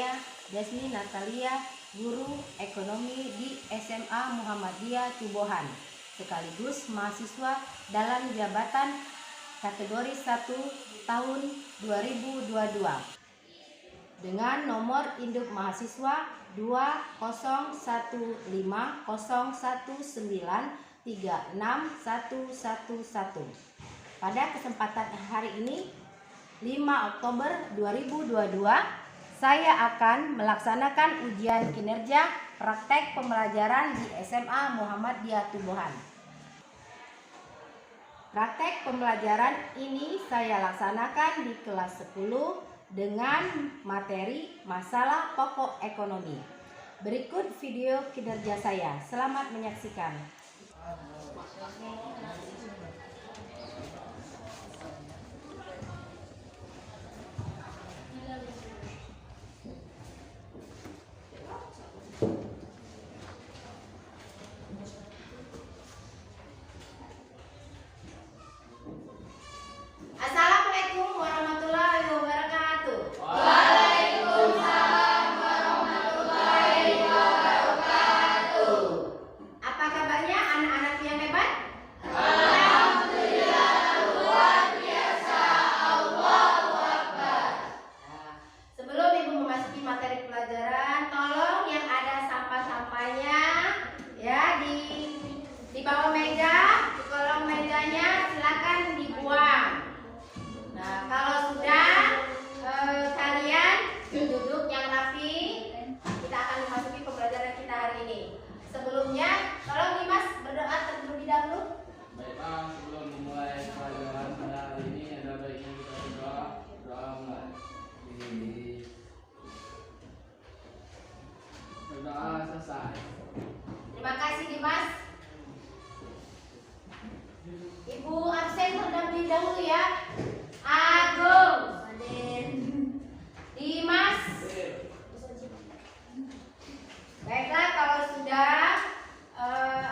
saya Jasmine Natalia, guru ekonomi di SMA Muhammadiyah Tubohan, sekaligus mahasiswa dalam jabatan kategori 1 tahun 2022 dengan nomor induk mahasiswa 20150193611. Pada kesempatan hari ini 5 Oktober 2022, saya akan melaksanakan ujian kinerja praktek pembelajaran di SMA Muhammadiyah Tubohan. Praktek pembelajaran ini saya laksanakan di kelas 10 dengan materi masalah pokok ekonomi. Berikut video kinerja saya. Selamat menyaksikan. Assalamualaikum warahmatullahi wabarakatuh. Waalaikumsalam warahmatullahi wabarakatuh. Apa kabarnya anak-anak yang hebat? Alhamdulillah, luar biasa. Allahu Akbar. Sebelum Ibu memasuki materi pelajaran, tolong yang ada sampah-sampahnya ya di bawah meja, di kolong mejanya silakan dibuang. Nah, kalau sudah kalian duduk yang rapi, kita akan memasuki pembelajaran kita hari ini. Sebelumnya, tolong Dimas berdoa terlebih dahulu. Baiklah, sebelum memulai pelajaran pada hari ini, ada baiknya kita berdoa. Doa mulai. Berdoa selesai. Terima kasih Dimas. Ibu absen terlebih dahulu ya. Agung, Dimas. Baiklah, kalau sudah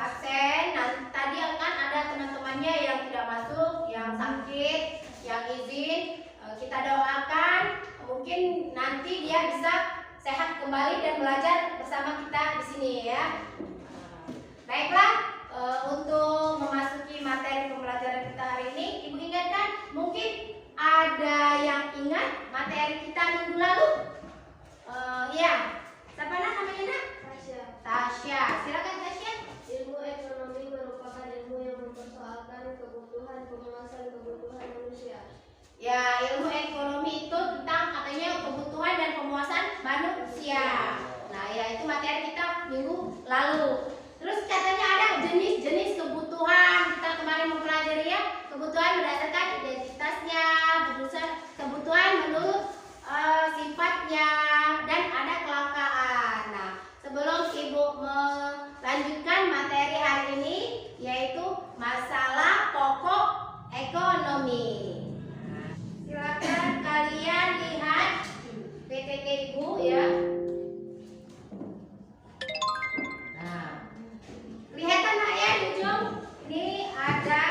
absen, tadi kan ada teman-temannya yang tidak masuk, yang sakit, yang izin, kita doakan mungkin nanti dia bisa sehat kembali dan belajar bersama kita di sini ya. Baiklah, untuk memasuki materi pembelajaran kita hari ini, Ibu ingatkan mungkin ada yang ingat materi kita minggu lalu? Ya, siapa namanya nak? Tasya. Silakan Tasya. Ilmu ekonomi merupakan ilmu yang mempersoalkan kebutuhan pemuasan kebutuhan manusia. Ya, ilmu ekonomi itu tentang katanya kebutuhan dan pemuasan manusia. Nah, ya itu materi kita minggu lalu. Terus katanya ada jenis-jenis kebutuhan. Kita kemarin mempelajari ya, kebutuhan berdasarkan identitasnya, kebutuhan menurut sifatnya, dan ada kelangkaan. Nah, sebelum Ibu melanjutkan materi hari ini, yaitu masalah pokok ekonomi. Silakan kalian lihat PPT Ibu ya. Nah, kelihatan nggak ya di ujung? Ini ada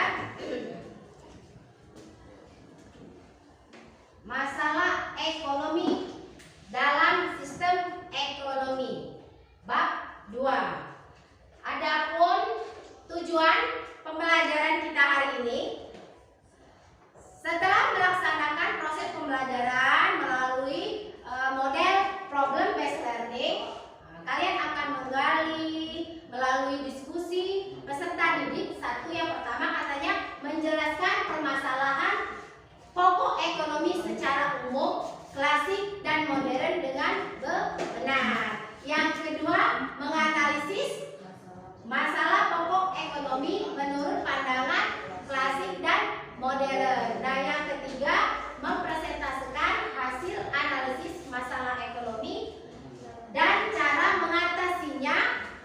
masalah ekonomi dalam sistem ekonomi bab 2. Adapun tujuan pembelajaran kita hari ini, setelah melaksanakan proses pembelajaran melalui model problem based learning, kalian akan menggali melalui diskusi peserta didik. Satu, yang pertama katanya menjelaskan permasalahan pokok ekonomi secara umum, klasik dan modern dengan benar. Yang kedua, menganalisis masalah pokok ekonomi menurut pandangan klasik dan modern. Nah, yang ketiga, mempresentasikan hasil analisis masalah ekonomi dan cara mengatasinya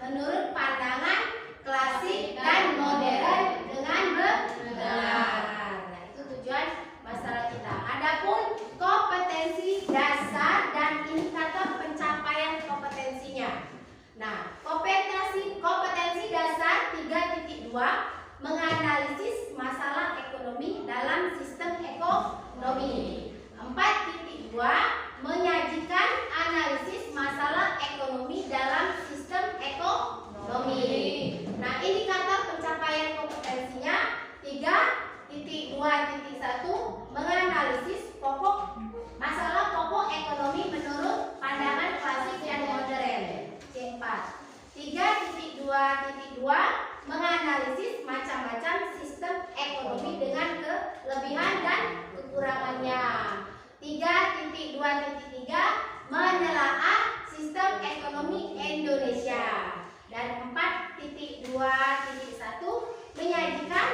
menurut pandangan klasik dan modern dengan benar. Nah, itu tujuan masalah kita. Adapun kompetensi dasar dan indikator pencapaian kompetensinya. Nah, kompetensi dasar 3.2 menganalisis masalah ekonomi dalam sistem ekonomi. 4.2 menyajikan analisis dalam sistem ekonomi. Nah, indikator pencapaian kompetensinya 3.2.1 menganalisis pokok masalah pokok ekonomi menurut pandangan klasik dan modern. C4. 3.2.2 menganalisis macam-macam sistem ekonomi dengan kelebihan dan kekurangannya. 3.2.3 menelaah sistem ekonomi Indonesia. Dan 4.2.1 menyajikan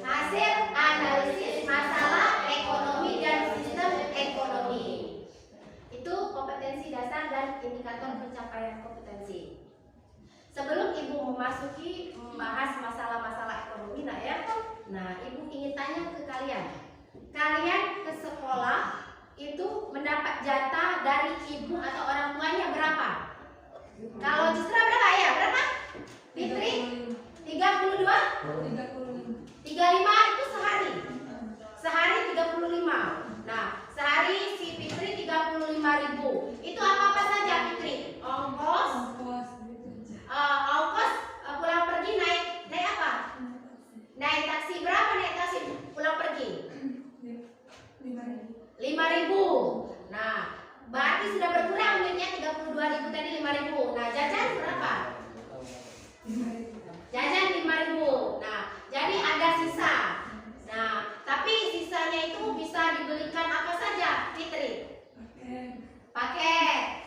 hasil analisis masalah ekonomi dan sistem ekonomi. Itu kompetensi dasar dan indikator pencapaian kompetensi. Sebelum Ibu memasuki membahas masalah-masalah ekonomi, nah ya, nah Ibu ingin tanya ke kalian. Kalian ke sekolah itu mendapat jatah dari ibu atau orang tuanya berapa? Kalau Justra berapa ya? Berapa? Fitri? 32? 35 itu sehari. Sehari 35. Nah, sehari si Fitri 35.000. Itu apa-apa saja Fitri? Ongkos pulang pergi naik apa? Naik taksi. Berapa naik taksi pulang pergi? 5.000. Nah, berarti sudah berkurang duitnya 32.000 tadi 5.000. Nah, jajan berapa? Jajan 5.000. Nah, jadi ada sisa. Nah, tapi sisanya itu bisa dibelikan apa saja, Fitri? Paket.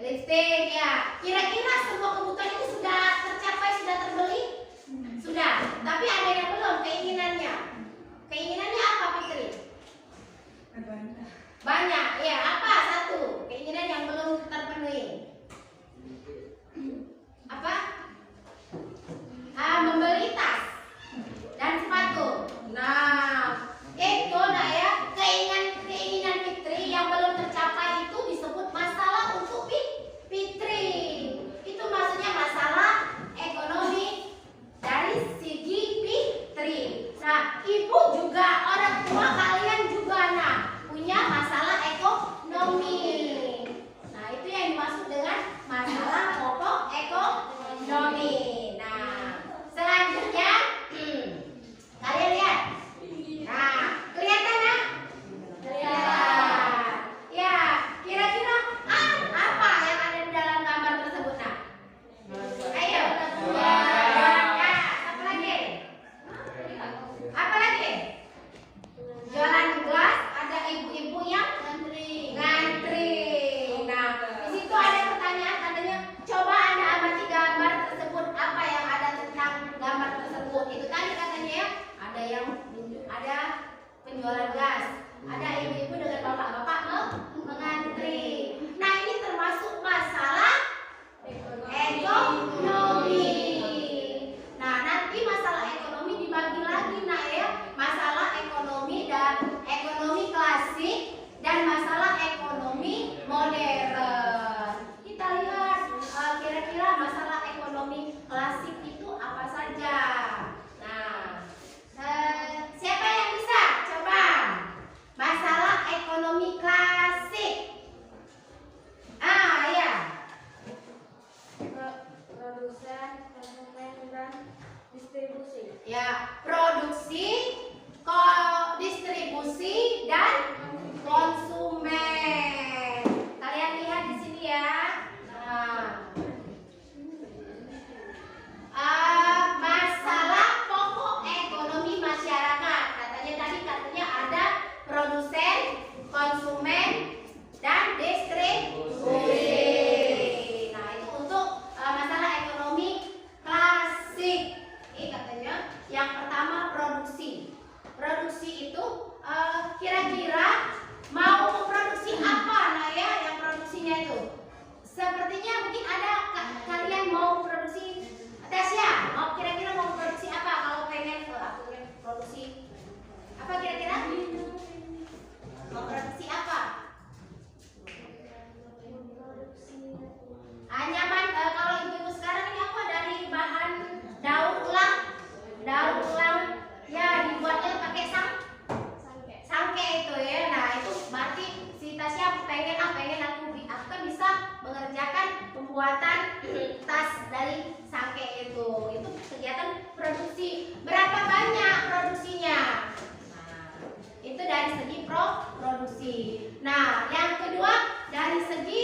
Lipstick ya. Kira-kira semua kebutuhan itu sudah tercapai, sudah terbeli? Sudah. Tapi ada yang belum keinginannya. Keinginannya apa, Fitri? Banyak. Ya, apa satu keinginan yang belum terpenuhi? Apa? Membeli tas dan sepatu. Nah, itu nah ya, keinginan Fitri yang belum tercapai itu disebut masalah untuk Fitri. Itu maksudnya masalah ekonomi dari segi Fitri. Nah, ibu juga, orang tua kalian juga nah punya masalah ekonomi. Nah, itu yang dimaksud dengan masalah pokok ekonomi. Nah, selanjutnya kalian lihat. Nah, kelihatan ya? Kelihatan. Ya, kira-kira apa yang ada di dalam gambar tersebut nah? Ayo. Nah, apa lagi? Apa lagi? Jualan gelas, ada ibu-ibu yang ngantri. Nah, di situ ada pertanyaan katanya, coba Anda amati gambar tersebut, apa yang ada tentang gambar tersebut. Itu tadi katanya ya, ada penjualan gas, ada ibu-ibu dengan bapak-bapak mengantri. Nah, ini termasuk masalah ekonomi. Nah, nanti masalah ekonomi dibagi lagi nah ya, masalah ekonomi dan ekonomi klasik dan masalah ekonomi modern. Kita lihat kira-kira masalah ekonomi klasik itu apa saja. Nah, siapa yang bisa? Coba. Masalah ekonomi klasik. Ya. Produsen, konsumen, dan distribusi. Ya, produksi, distribusi dan konsumen. Kalian lihat di sini ya. Masalah pokok ekonomi masyarakat. Katanya ada produsen, konsumen, dan distribusi. Nah, itu untuk masalah ekonomi klasik. Ini katanya yang pertama produksi. Produksi pembuatan tas dari sangke itu kegiatan produksi. Berapa banyak produksinya? Nah, itu dari segi produksi. Nah, yang kedua dari segi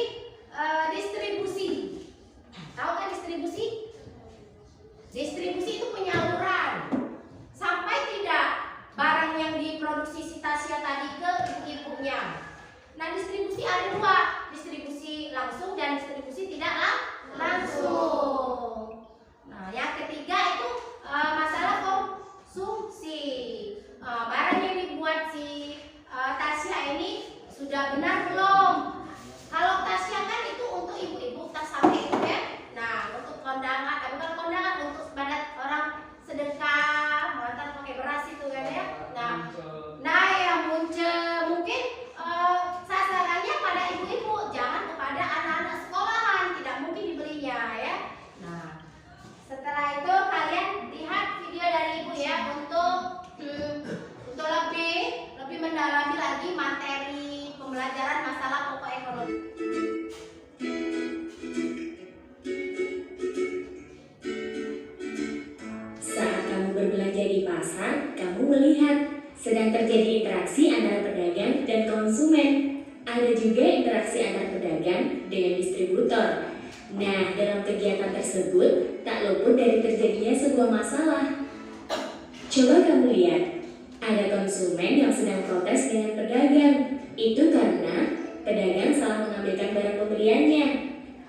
distribusi. Tahu kan distribusi? Distribusi itu penyaluran. Sampai tidak barang yang diproduksi si Tasya tadi ke ibu-ibunya. Nah, distribusi ada dua, distribusi langsung dan distribusi tidak langsung. Nah, yang ketiga itu masalah konsumsi. Barang yang dibuat si Tasya ini sudah benar belum? Kalau Tasya kan itu untuk ibu-ibu tas sampai itu ya. Nah, untuk kondangan, bukan kondangan, untuk badat orang sedekah, mantan pakai beras itu kan ya. Nah yang muncul mungkin sasarannya pada ibu-ibu, jangan kepada anak-anak sekolahan, tidak mungkin dibelinya ya. Nah, setelah itu kalian lihat video dari ibu ya untuk lebih mendalami lagi materi pembelajaran masalah pokok ekonomi. Saat kamu berbelanja di pasar, kamu melihat sedang terjadi interaksi antara pedagang dan konsumen. Ada juga interaksi antar pedagang dengan distributor. Nah, dalam kegiatan tersebut tak luput dari terjadinya sebuah masalah. Coba kamu lihat, ada konsumen yang sedang protes dengan pedagang. Itu karena pedagang salah mengambilkan barang pembeliannya.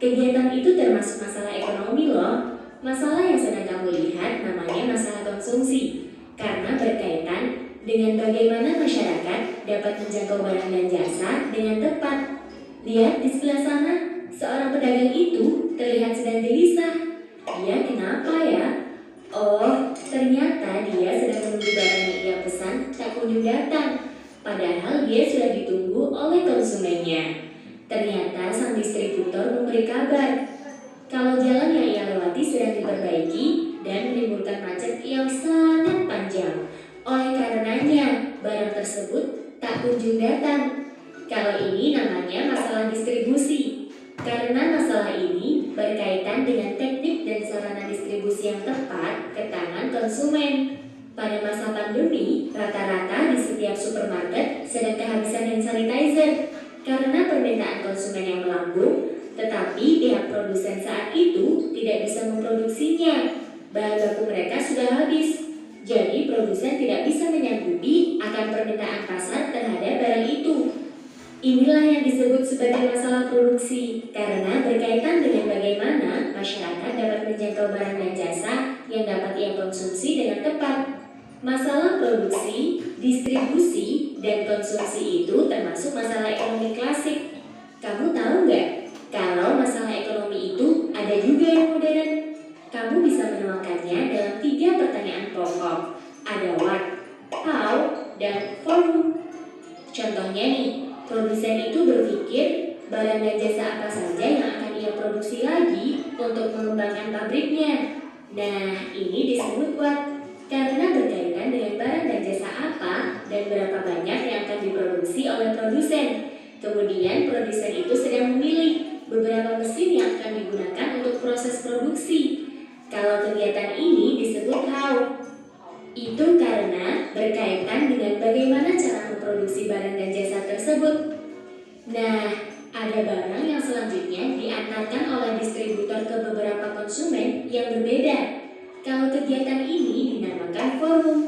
Kegiatan itu termasuk masalah ekonomi loh. Masalah yang sedang kamu lihat namanya masalah konsumsi, karena berkaitan dengan bagaimana masyarakat dapat menjangkau barang dan jasa dengan tepat. Lihat di sebelah sana, seorang pedagang itu terlihat sedang gelisah. Dia kenapa ya? Oh, ternyata dia sedang menunggu barang yang ia pesan tak kunjung datang. Padahal dia sudah ditunggu oleh konsumennya. Ternyata sang distributor memberi kabar kalau jalan yang ia lewati sedang diperbaiki dan menimbulkan macet yang sangat panjang. Oleh karenanya, barang tersebut tak kunjung datang. Kalau ini namanya masalah distribusi. Karena masalah ini berkaitan dengan teknik dan sarana distribusi yang tepat ke tangan konsumen. Pada masa pandemi, rata-rata di setiap supermarket sedang kehabisan hand sanitizer. Karena permintaan konsumen yang melambung, tetapi pihak produsen saat itu tidak bisa memproduksinya. Bahan baku mereka sudah habis. Jadi produsen tidak bisa menyanggupi akan permintaan pasar terhadap barang itu. Inilah yang disebut sebagai masalah produksi, karena berkaitan dengan bagaimana masyarakat dapat menjangkau barang dan jasa yang dapat ia konsumsi dengan tepat. Masalah produksi, distribusi, dan konsumsi itu termasuk masalah ekonomi klasik. Kamu tahu nggak? Kalau masalah ekonomi itu ada juga yang modern. Kamu bisa menuangkannya dalam 3 pertanyaan pokok. Ada what, how, dan for whom. Contohnya nih, produsen itu berpikir barang dan jasa apa saja yang akan ia produksi lagi untuk mengembangkan pabriknya. Nah, ini disebut what, karena berkaitan dengan barang dan jasa apa dan berapa banyak yang akan diproduksi oleh produsen. Kemudian produsen itu sedang memilih beberapa mesin yang akan digunakan untuk proses produksi. Kalau kegiatan ini disebut how. Itu karena berkaitan dengan bagaimana cara memproduksi barang dan jasa tersebut. Nah, ada barang yang selanjutnya diantarkan oleh distributor ke beberapa konsumen yang berbeda. Kalau kegiatan ini dinamakan forum.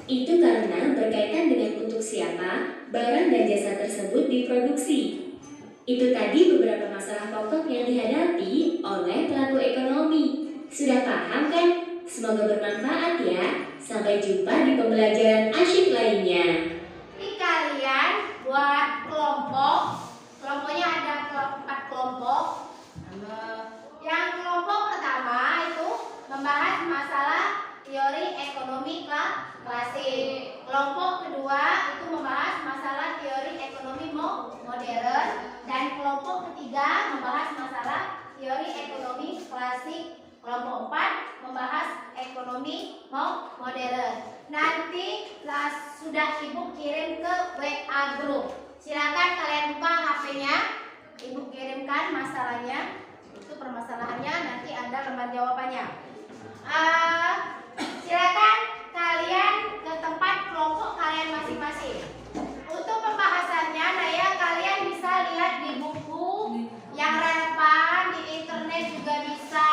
Itu karena berkaitan dengan untuk siapa barang dan jasa tersebut diproduksi. Itu tadi beberapa masalah pokok yang dihadapi oleh pelaku ekonomi. Sudah paham kan? Semoga bermanfaat ya. Sampai jumpa di pembelajaran asyik lainnya. Ini kalian buat kelompok. Kelompoknya ada 4 kelompok. Yang kelompok pertama itu membahas masalah teori ekonomi klasik. Kelompok kedua itu membahas masalah teori ekonomi modern. Dan kelompok ketiga membahas masalah teori ekonomi klasik. Kelompok 4 membahas ekonomi modern. Nanti sudah Ibu kirim ke WA group. Silakan kalian buka HP-nya. Ibu kirimkan masalahnya. Itu permasalahan teman-teman jawabannya. Silakan kalian ke tempat kelompok kalian masing-masing. Untuk pembahasannya, nah ya, kalian bisa lihat di buku yang relevan, di internet juga bisa.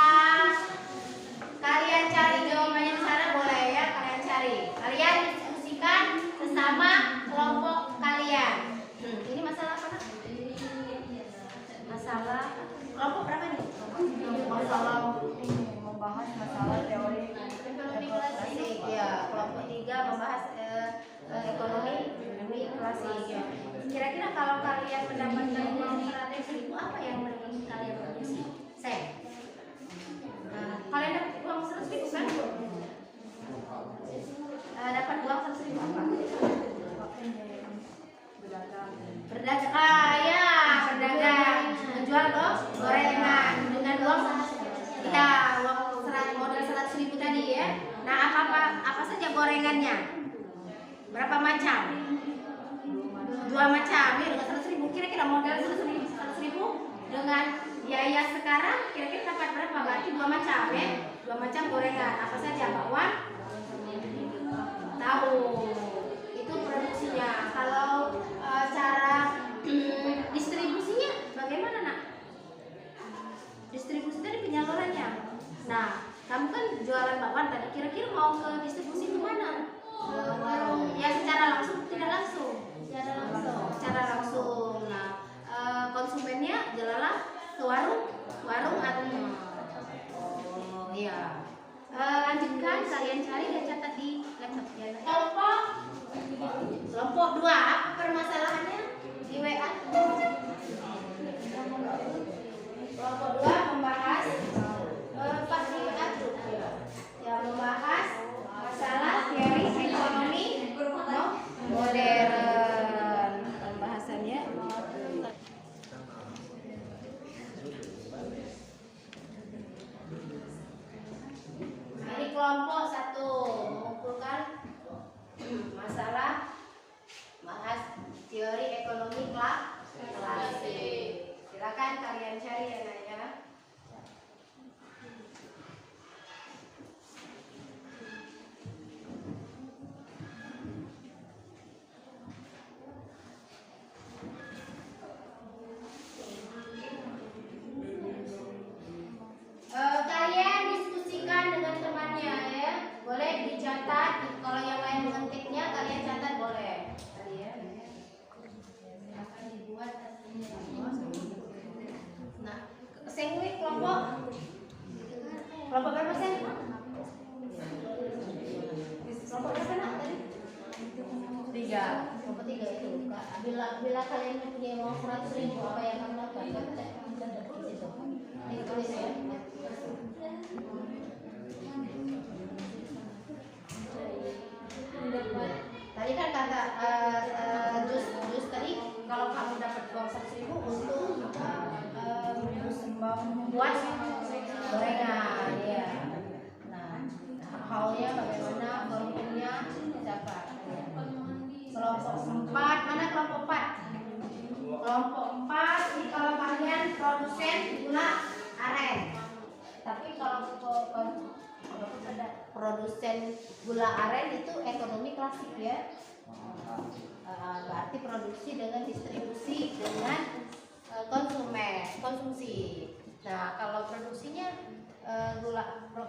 Kalian cari jawabannya di sana boleh ya, kalian cari. Kalian diskusikan sesama kelompok kalian. Ini masalah apa? Masalah kelompok berapa nih? Masalah membahas masalah teori ekonomi klasik. Ya, kelompok 3 membahas ekonomi klasik. Ya. Kira-kira kalau kalian mendapatkan uang 100.000, apa yang menurut kalian punya? Saya. Kalian dapat uang 100.000 kan? Dapat uang 100.000 apa? Berdagang. Ya, berdagang. Menjual gorengan dengan uang ya, uang modal 100.000 tadi ya. Nah, apa saja gorengannya? Berapa macam? 2 macam ya, dengan 100.000. Kira-kira modal 100.000 dengan biaya sekarang kira-kira dapat berapa? Berarti 2 macam ya. 2 macam gorengan. Apa saja Mbak Wan? Tahu. Itu produksinya. Kalau cara distribusinya bagaimana, Nak? Distribusi tadi penyalurannya. Nah, kamu kan jualan bakwan tadi. Kira-kira mau ke distribusi ke mana? Warung. Ya, secara langsung, tidak langsung. Secara langsung. Nah, konsumennya jelalah ke warung atau oh iya. Lanjutkan, kalian cari dan catat di laptop ya. Kelompok 2, apa permasalahannya di WA? Kelompok 2 membahas pasti grup ya, membahas masalah teori ekonomi modern. Pembahasannya ini kelompok 1 mengumpulkan masalah bahas teori ekonomi klasik. Silakan kalian cari ya, Naya. Kalian diskusikan dengan temannya ya. Boleh dicatat. Kalau yang lain mengetiknya kalian catat boleh. Tadi ya. Akan dibuat nah, sengwi kelompok berapa sen? Kelompok berapa nak tadi? 3. Kelompok 3 itu. Bila kalian mempunyai uang 100.000, apa yang kamu lakukan? Ini tulis ya. Tadi kan kata jus tadi, kalau kamu dapat uang 100.000 untuk membuat gorengan ya. Nah, haunya bagaimana, formulnya siapa? Kelompok 4, mana kelompok 4? Kelompok 4 ini kalau kalian produsen gula aren. Tapi kalau produsen gula aren itu ekonomi klasik ya. Berarti produksi dengan distribusi dengan konsumsi. Nah, kalau produksinya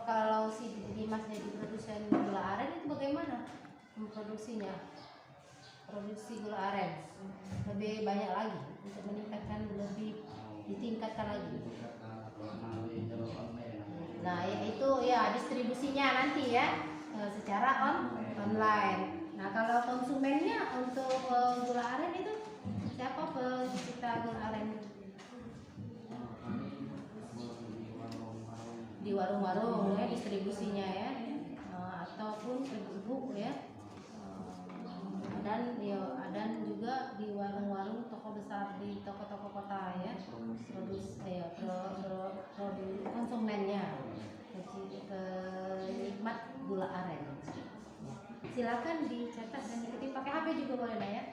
kalau si Dimas jadi produsen gula aren itu bagaimana produksinya? Produksi gula aren lebih banyak lagi untuk meningkatkan, lebih ditingkatkan lagi. Nah, yaitu ya distribusinya nanti ya secara online. Nah, kalau konsumennya untuk gula aren itu siapa pencipta gula aren? Di warung-warung ya distribusinya ya, ataupun ibu-ibu ya, dan juga di warung-warung, toko besar, di toko-toko kota ya, konsumennya penikmat gula aren. Silakan dicatat dan diikuti, pakai HP juga boleh ya.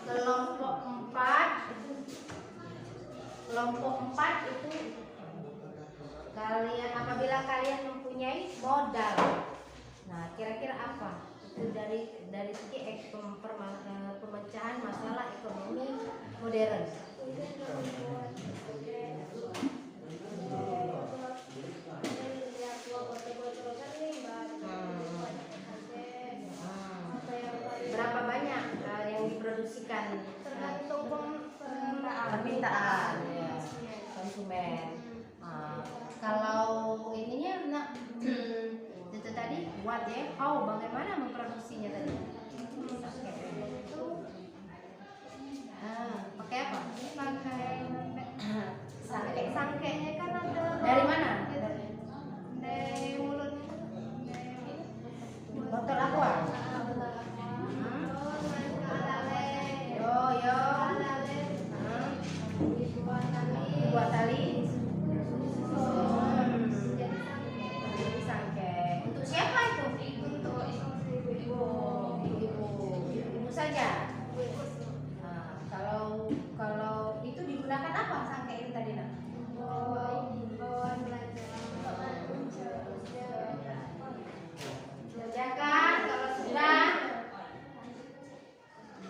Kelompok 4 kelompok 4 itu kalian apabila kalian mempunyai modal. Nah, kira-kira apa? Itu dari segi pemecahan masalah ekonomi modern. Berapa banyak yang diproduksikan? Tergantung Permintaan ya, konsumen. Kalau ininya nak itu tadi buat ya, bagaimana memproduksinya tadi? Pakai apa? Sangkenya kan ada Dari mana? dari mulut Botol aqua. Buat tali. Jadi sangke. Untuk siapa itu? untuk Ibu saja. Nah, kalau itu digunakan apa sangke itu tadi nak? bawaan belajar Kerjakan kalau sudah.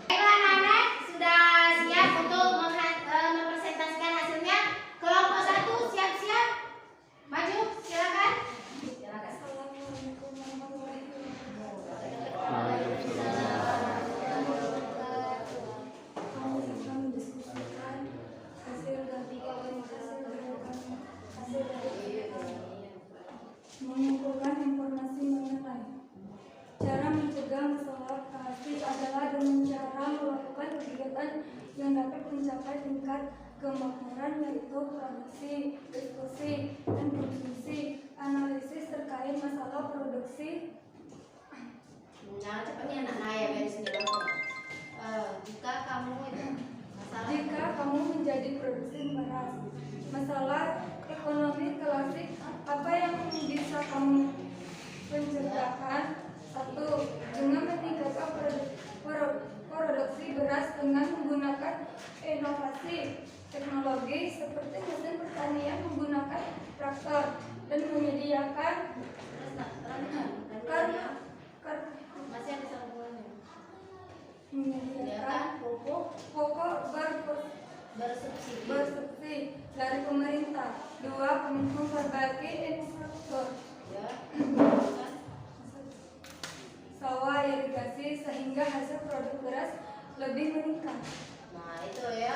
Baiklah anak-anak, sudah siap untuk mempresentasikan hasilnya. Kelompok 1 siap-siap. Maju, silakan. Silakan. Assalamualaikum warahmatullahi wabarakatuh. Kami akan mendiskusikan hasil dari mengumpulkan informasi mengenai cara mencegah masalah plastik adalah dengan cara melakukan kegiatan yang dapat mencapai tingkat kemakmuran, yaitu produksi, diskusi, dan produksi, analisis terkait masalah produksi. Nah, cepatnya anak Naya beres ini langsung. Jika kamu itu masalah Jika kamu menjadi produsen beras, masalah ekonomi klasik, apa yang bisa kamu pencegahan? 1. Dengan meningkatkan produksi beras dengan menggunakan inovasi teknologi seperti mesin pertanian menggunakan traktor dan menyediakan masih ada sambungannya. menyediakan pupuk Bersubsidi. bersubsidi dari pemerintah. 2. Memperbaiki infrastruktur Ya. sawah irigasi sehingga hasil produk beras lebih meningkat. Nah, itu ya.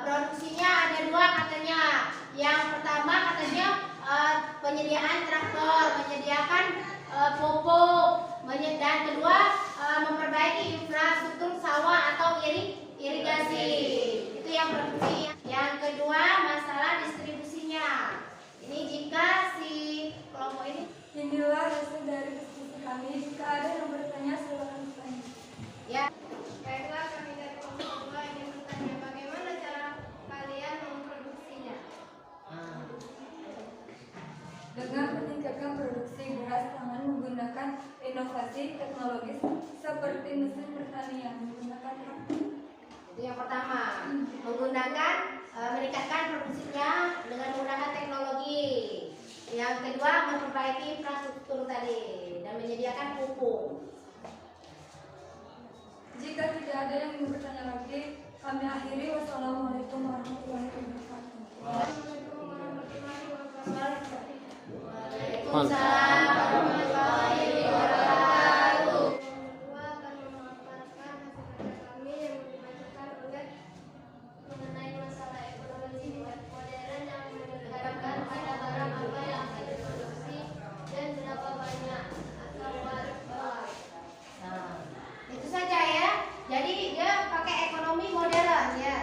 Produksinya ada 2 katanya. Yang pertama katanya penyediaan traktor, menyediakan pupuk, dan kedua memperbaiki infrastruktur sawah atau irigasi. Itu yang produksi. Yang kedua masalah distribusinya. Ini jika si kelompok ini Inilah hasil dari diskusi kami. Jika ada yang bertanya, silakan bertanya. ya. Baiklah, kami dari kelompok 2 ingin bertanya, bagaimana cara kalian memproduksinya? Dengan meningkatkan produksi beras dengan menggunakan inovasi teknologis seperti mesin pertanian menggunakan traktor. Itu yang pertama, meningkatkan produksinya dengan menggunakan teknologi. Yang kedua, memperbaiki infrastruktur tadi dan menyediakan pupuk. Jika tidak ada yang ingin bertanya lagi, kami akhiri. Wassalamualaikum warahmatullahi wabarakatuh. Assalamualaikum warahmatullahi wabarakatuh. Waalaikumsalam warahmatullahi wabarakatuh. Dua akan memaparkan hasil kerja kami yang dibacakan oleh mengenai masalah ekonomi modern yang menghadapkan pada barang apa yang akan diproduksi dan berapa banyak atau bawah. Nah, itu saja ya. Jadi dia pakai ekonomi modern ya.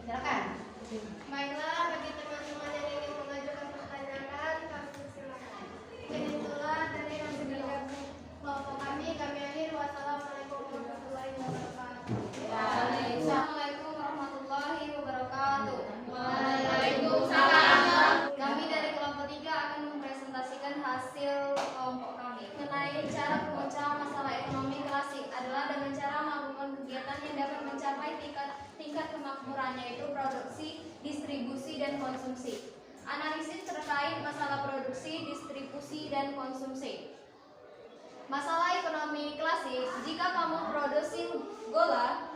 Silakan. Baiklah, bagi teman-teman yang ingin mengajukan pertanyaan, kami silakan. Itulah dari hasil kerja kelompok kami akhiri. Wassalamualaikum warahmatullahi wabarakatuh. Assalamualaikum warahmatullahi wabarakatuh. Waalaikumsalam. Kami dari kelompok 3 akan mempresentasikan hasil kelompok kami mengenai cara pemecahan masalah ekonomi klasik adalah dengan cara melakukan kegiatan yang dapat mencapai tingkat kemakmuran, yaitu produksi, distribusi, dan konsumsi. Analisis terkait masalah produksi, distribusi, dan konsumsi. Masalah ekonomi klasik, jika kamu produksi gula,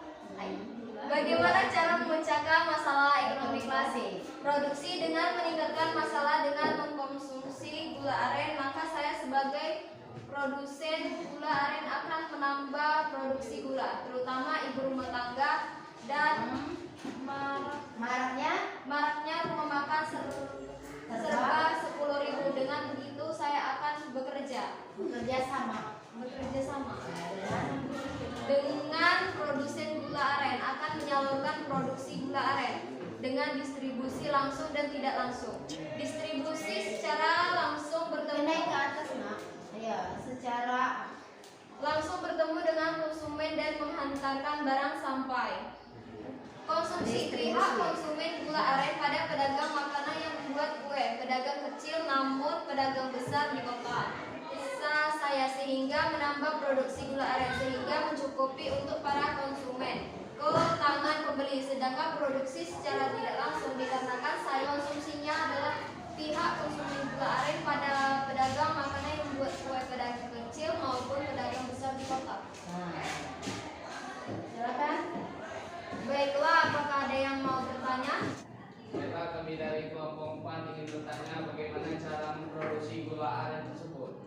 bagaimana cara memecahkan masalah ekonomi klasik? Produksi dengan meningkatkan masalah dengan mengkonsumsi gula aren, maka saya sebagai produsen gula aren akan menambah produksi gula, terutama ibu rumah tangga dan maraknya rumah makan serba 10.000. Dengan begitu saya akan bekerja sama dengan produsen gula aren, akan menyalurkan produksi gula aren dengan distribusi langsung dan tidak langsung. Distribusi secara langsung bertemu secara langsung bertemu dengan konsumen dan menghantarkan barang sampai. Konsumsi, pihak konsumen gula aren pada pedagang makanan yang membuat kue, pedagang kecil namun pedagang besar di kota. Saya sehingga menambah produksi gula aren sehingga mencukupi untuk para konsumen ke tangan pembeli, sedangkan produksi secara tidak langsung dikarenakan saya konsumsinya adalah pihak konsumen gula aren pada pedagang makanan yang membuat kue, pedagang kecil maupun pedagang besar di kota. Silakan. Baiklah, apakah ada yang mau bertanya? Baiklah, kami dari kelompok 4 ingin bertanya bagaimana cara memproduksi gula aren tersebut.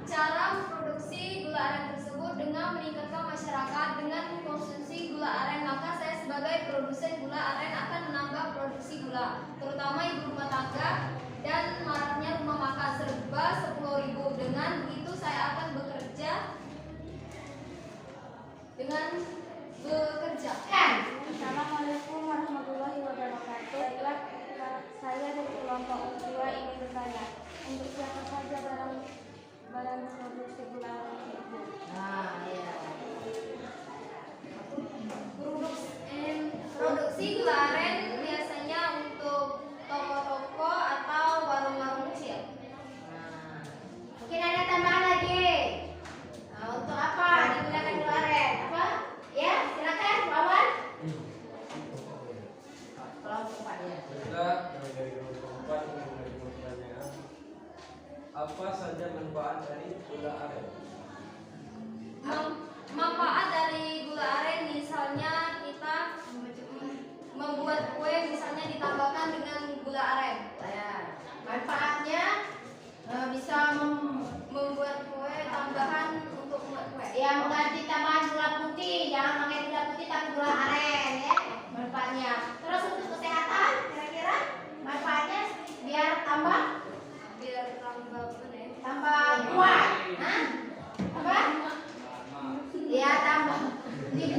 Cara memproduksi gula aren tersebut dengan meningkatkan masyarakat dengan mengkonsumsi gula aren, maka saya sebagai produsen gula aren akan menambah produksi gula, terutama ibu rumah tangga dan maraknya rumah makan serba 10.000. Dengan begitu saya akan bekerja. Assalamualaikum warahmatullahi wabarakatuh. Baiklah, saya dari kelompok 2 ingin bertanya, untuk siapa saja barang produksi gula aren itu? Produksi gula aren biasanya untuk toko-toko atau warung-warung kecil. Mungkin ada tambahan lagi. Untuk apa digunakan gula aren? Apa? Ya, silakan Wawan. Kelompok 4 ya. Kita dari kelompok 4 ingin menerima pertanyaan, apa saja manfaat dari gula aren? Manfaat dari gula aren misalnya kita membuat kue, misalnya ditambahkan dengan gula aren. Manfaatnya bisa Membuat kue tambahan untuk membuat kue. ya mengganti tambahan gula putih, jangan pakai gula putih tapi gula aren ya manfaatnya. Terus untuk kesehatan kira-kira manfaatnya biar tambah kuat. Hah? Apa? Ya tambah.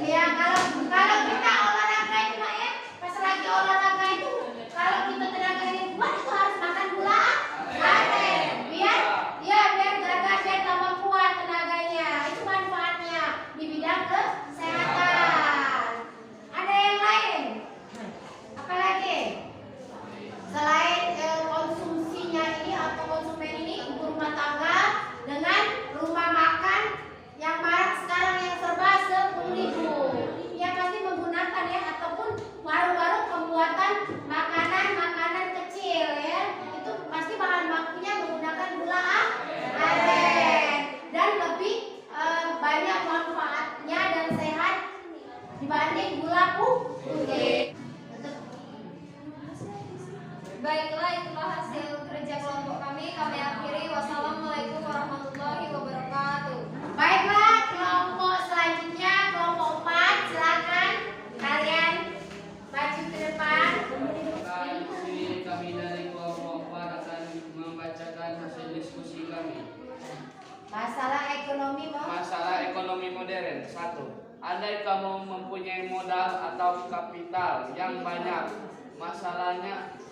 Ya kalau kita olahraga itu Mak ya, pas lagi olahraga itu kalau kita tenaganya kuat itu harus makan gula aren biar gagah, biar tambah kuat tenaganya. Itu manfaatnya di bidang kesehatan. Ada yang lain? Apa lagi? Selain konsumsinya ini atau konsumen ini ibu rumah tangga dengan rumah makan yang marak sekarang yang serba 10.000, ya pasti menggunakan ya, ataupun warung-warung pembuatan makanan kecil ya, itu pasti bahan bakunya menggunakan gula aren dan lebih banyak manfaatnya dan sehat dibanding gula putih. Baiklah, itulah hasil kerja kelompok kami. Kami akhiri. Wassalamualaikum warahmatullahi wabarakatuh. Baiklah, kelompok selanjutnya kelompok 4, silakan kalian maju ke depan. Di sini kami dari kelompok 4 akan membacakan hasil diskusi kami. Masalah ekonomi modern. 1. Andai kamu mempunyai modal atau kapital yang banyak,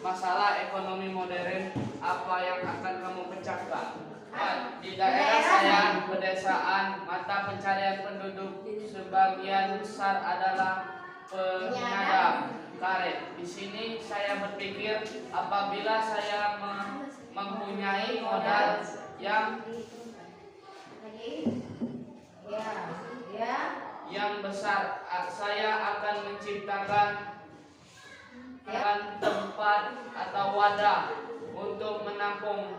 masalah ekonomi modern apa yang akan kamu pecahkan? Di daerah saya, pedesaan, mata pencarian penduduk sebagian besar adalah penyadap karet. Di sini saya berpikir apabila saya mempunyai modal yang besar saya akan menciptakan tempat atau wadah untuk menampung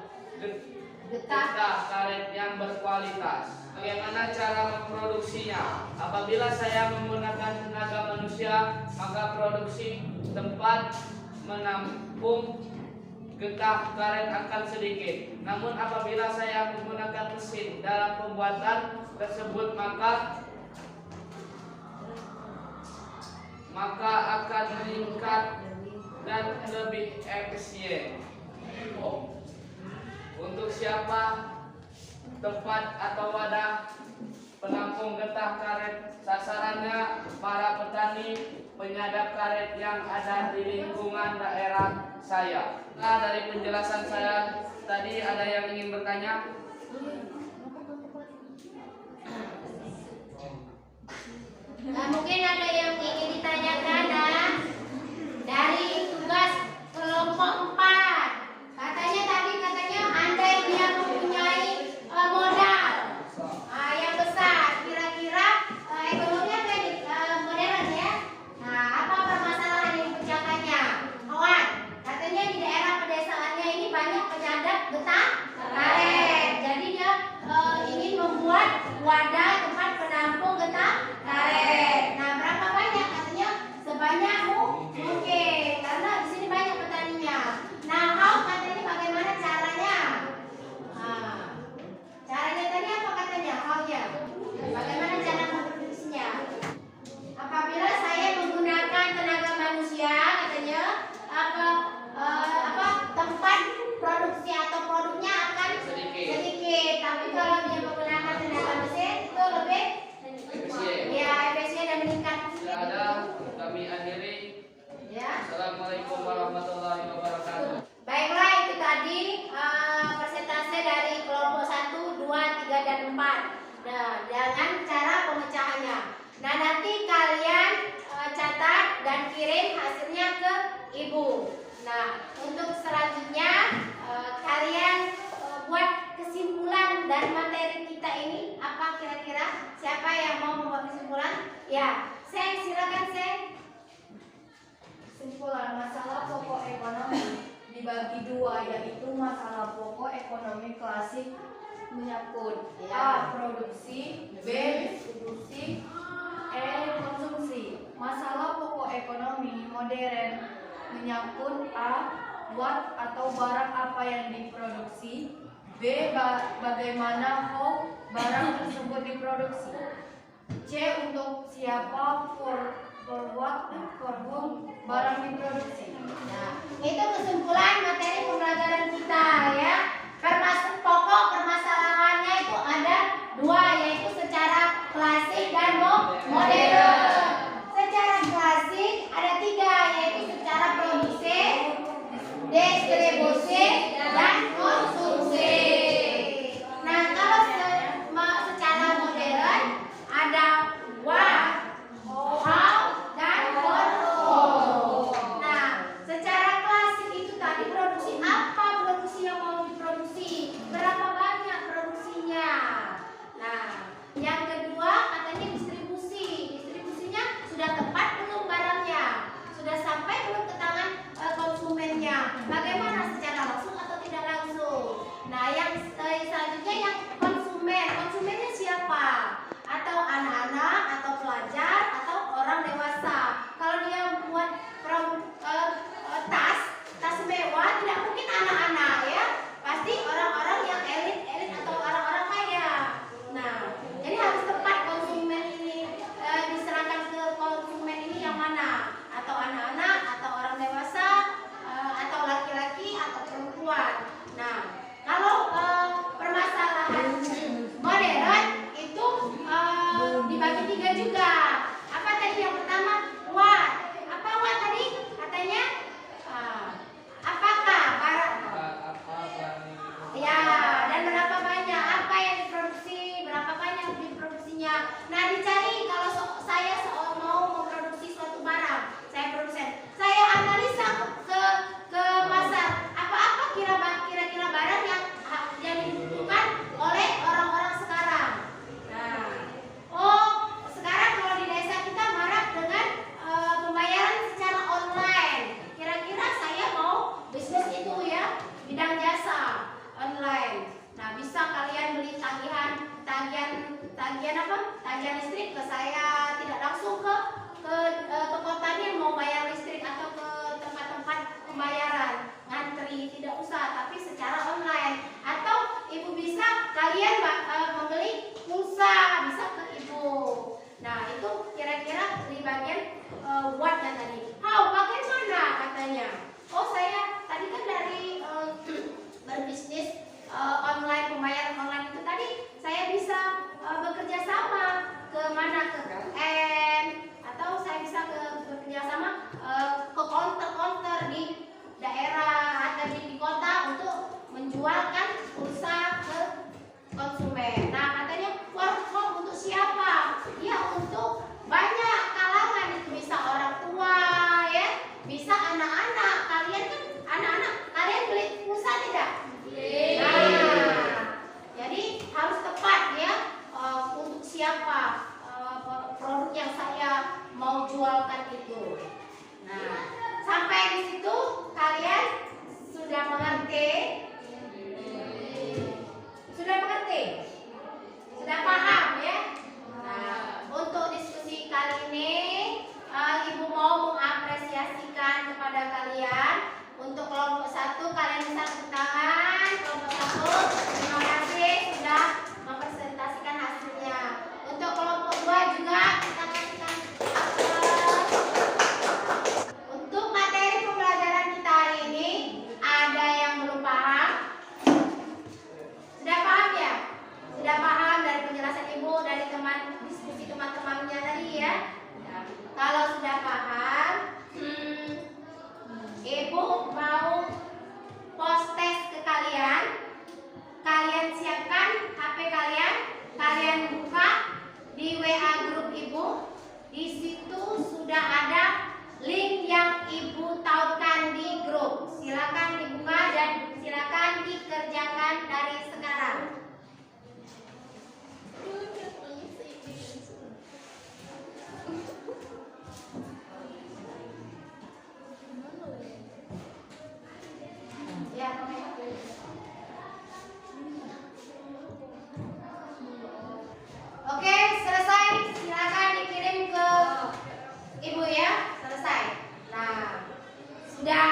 getah karet yang berkualitas. Bagaimana cara memproduksinya? Apabila saya menggunakan tenaga manusia, maka produksi tempat menampung getah karet akan sedikit. Namun apabila saya menggunakan mesin dalam pembuatan tersebut, maka akan meningkat dan lebih efisien. Untuk siapa tempat atau wadah penampung getah karet? Sasarannya para petani penyadap karet yang ada di lingkungan daerah saya. Nah, dari penjelasan saya tadi, ada yang ingin bertanya? Nah, mungkin ada yang ingin ditanyakan. Nah, dari tugas kelompok 4, katanya andai dia mempunyai modal yang besar, kira-kira ekonomi apa ini modern ya. Nah, apa permasalahan yang dipecahkannya? Kawan, katanya di daerah pedesaannya ini banyak penyadap getah karet. Jadi dia ingin membuat wadah tempat penampung getah karet. Nah, berapa banyak? Katanya sebanyak mungkin, karena di sini banyak petaninya. Nah, katanya bagaimana caranya? Nah, caranya tadi apa katanya? How-nya? Bagaimana cara memproduksinya? Apabila saya menggunakan tenaga manusia, katanya tempat produksi atau produknya akan sedikit. Tapi kalau dia menggunakan tenaga mesin itu lebih efisien dan meningkat. Tidak ada, kami akhiri. Ya. Assalamualaikum warahmatullahi wabarakatuh. Baiklah, itu tadi persentase dari kelompok 1, 2, 3, dan 4. Nah, dengan cara pemecahannya. Nah, nanti kalian catat dan kirim hasilnya ke ibu. Nah, untuk selanjutnya kalian buat kesimpulan dari materi kita ini. Apa kira-kira? Siapa yang mau membuat kesimpulan? Ya, silakan. Kesimpulan masalah pokok ekonomi dibagi dua, yaitu masalah pokok ekonomi klasik menyangkut A. Produksi, B. Distribusi, E. Konsumsi. Masalah pokok ekonomi modern menyangkut A. What atau barang apa yang diproduksi, B. Bagaimana how barang tersebut diproduksi, C. Untuk siapa, for what, for whom barang diproduksi. Nah, itu kesimpulan materi pembelajaran kita ya. Pokok permasalahannya itu ada dua, yaitu secara klasik dan modern. Secara klasik ada 3, yaitu secara produksi, distribusi, dan konsumsi. Nah, kalau secara modern ada what, how, dan for whom. Nah, secara klasik itu tadi produksi 1. Terima kasih sudah mempresentasikan hasilnya. Untuk kelompok 2 juga kita kasihkan aplaus. Untuk materi pembelajaran kita hari ini, ada yang belum paham? Sudah paham ya? Sudah paham dari penjelasan Ibu, dari diskusi teman-temannya tadi ya? Kalau sudah paham, Ibu mau post test ke kalian. Kalian siapkan HP kalian, kalian buka di WA grup Ibu. Di situ sudah ada link yang Ibu tautkan di grup. Silakan dibuka dan silakan dikerjakan dari sekarang. Ya, oke, selesai. Silakan dikirim ke Ibu ya. Selesai. Nah, sudah